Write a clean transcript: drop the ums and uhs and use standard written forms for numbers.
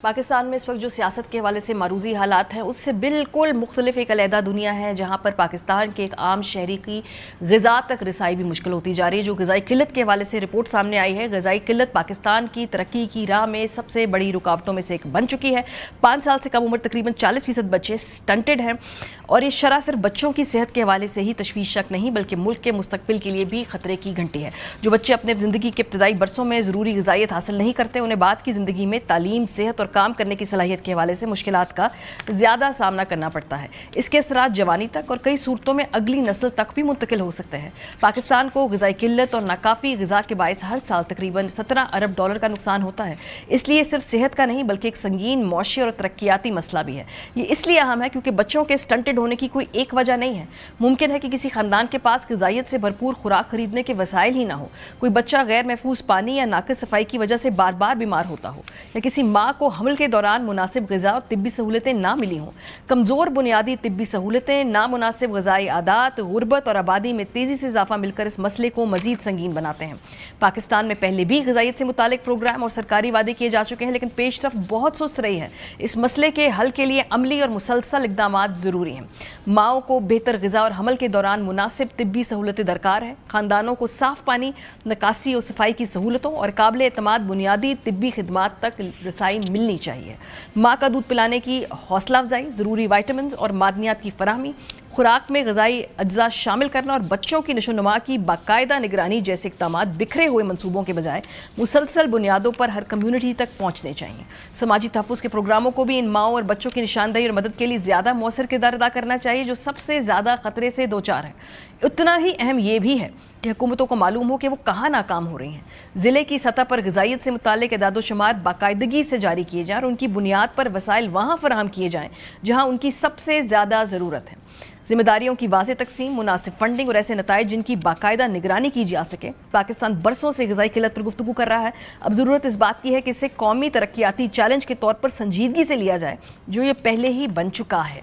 पाकिस्तान में इस वक्त जो सियासत के हवाले से मारूजी हालात हैं उससे बिल्कुल मुख्तलिफ एक अलहदा दुनिया है, जहाँ पर पाकिस्तान के एक आम शहरी की ग़िज़ा तक रसाई भी मुश्किल होती जा रही है। जो ग़िज़ाई किल्लत के हवाले से रिपोर्ट सामने आई है, ग़िज़ाई किल्लत पाकिस्तान की तरक्की की राह में सबसे बड़ी रुकावटों में से एक बन चुकी है। 5 साल से कम उम्र तकरीबन 40% बच्चे स्टंटेड हैं और ये शरह सिर्फ बच्चों की सेहत के हवाले से ही तशवीशक नहीं बल्कि मुल्क के मुस्तकबिल के लिए भी खतरे की घंटी है। जो बच्चे अपने ज़िंदगी के इब्तदाई बरसों में ज़रूरी ग़िज़ाइयत हासिल नहीं करते, उन्हें बाद की ज़िंदगी में तालीम, सेहत और काम करने की सलाहियत के हवाले से मुश्किलात का ज़्यादा सामना करना पड़ता है। इसके असरात जवानी तक और कई सूरतों में अगली नस्ल तक भी मुंतकिल हो सकते हैं। पाकिस्तान को ग़िज़ाई किल्लत और नाकाफ़ी ग़िज़ा के बायस हर साल तकरीबन 17 अरब डॉलर का नुकसान होता है। इसलिए सिर्फ सेहत का नहीं बल्कि एक संगीन मौशी और तरक्याती मसला भी है। ये इसलिए अहम है क्योंकि बच्चों के स्टंटेड होने की कोई एक वजह नहीं है। मुमकिन है कि किसी ख़ानदान के पास ग़िज़ाइयत से भरपूर खुराक खरीदने के वसाइल ही ना हो, कोई बच्चा गैर महफूज पानी या नाक़िस सफाई की वजह से बार बार बीमार होता हो, या किसी माँ को हमल के दौरान मुनासिब ग़िज़ा और तिब्बी सहूलतें ना मिली हों। कमज़ोर बुनियादी तिब्बी सहूलतें, नामुनासिब ग़िज़ाई आदात, गुर्बत और आबादी में तेज़ी से इजाफा मिलकर इस मसले को मज़ीद संगीन बनाते हैं। पाकिस्तान में पहले भी ग़िज़ाइयत से मुतालिक प्रोग्राम और सरकारी वादे किए जा चुके हैं, लेकिन पेशरफ्त बहुत सुस्त रही है। इस मसले के हल के लिए अमली और मुसलसल इक़दामात ज़रूरी हैं। माओं को बेहतर ग़िज़ा और हमल के दौरान मुनासिब तिब्बी सहूलतें दरकार है। ख़ानदानों को साफ़ पानी, निकासी और सफाई की सहूलतों और काबिल एतमाद बुनियादी तिब्बी खिदमात तक रसाई मिलनी चाहिए। माँ का दूध पिलाने की हौसला अफजाई, ज़रूरी वाइटामिन और मादनियात की फराहमी, खुराक में ग़िज़ाई अज्जा शामिल करना और बच्चों की नशोनुमा की बाकायदा निगरानी जैसे इक़दामात बिखरे हुए मनसूबों के बजाय मुसलसल बुनियादों पर हर कम्यूनिटी तक पहुँचने चाहिए। समाजी तहफ़्फ़ुज़ के प्रोग्रामों को भी इन माओं और बच्चों की निशानदही और मदद के लिए ज़्यादा मौसर किरदार अदा करना चाहिए, जो सबसे ज़्यादा ख़तरे से दो चार है। उतना ही अहम ये भी है कि हुकूमतों को मालूम हो कि वो कहाँ नाकाम हो रही हैं। ज़िले की सतह पर ग़िज़ाइयत से मुताल्लिक़ एदाद-ओ-शुमार बाकायदगी से जारी किए जाएँ और उनकी बुनियाद पर वसाइल वहाँ फराहम किए जाएँ जहाँ उनकी सबसे ज़्यादा ज़रूरत है। ज़िम्मेदारियों की वाज़ेह तक़सीम, मुनासिब फंडिंग और ऐसे नताइज जिनकी बाकायदा निगरानी की जा सके। पाकिस्तान बरसों से ग़िज़ाई किल्लत पर गुफ्तगू कर रहा है। अब ज़रूरत इस बात की है कि इसे कौमी तरक्याती चैलेंज के तौर पर संजीदगी से लिया जाए, जो ये पहले ही बन चुका है।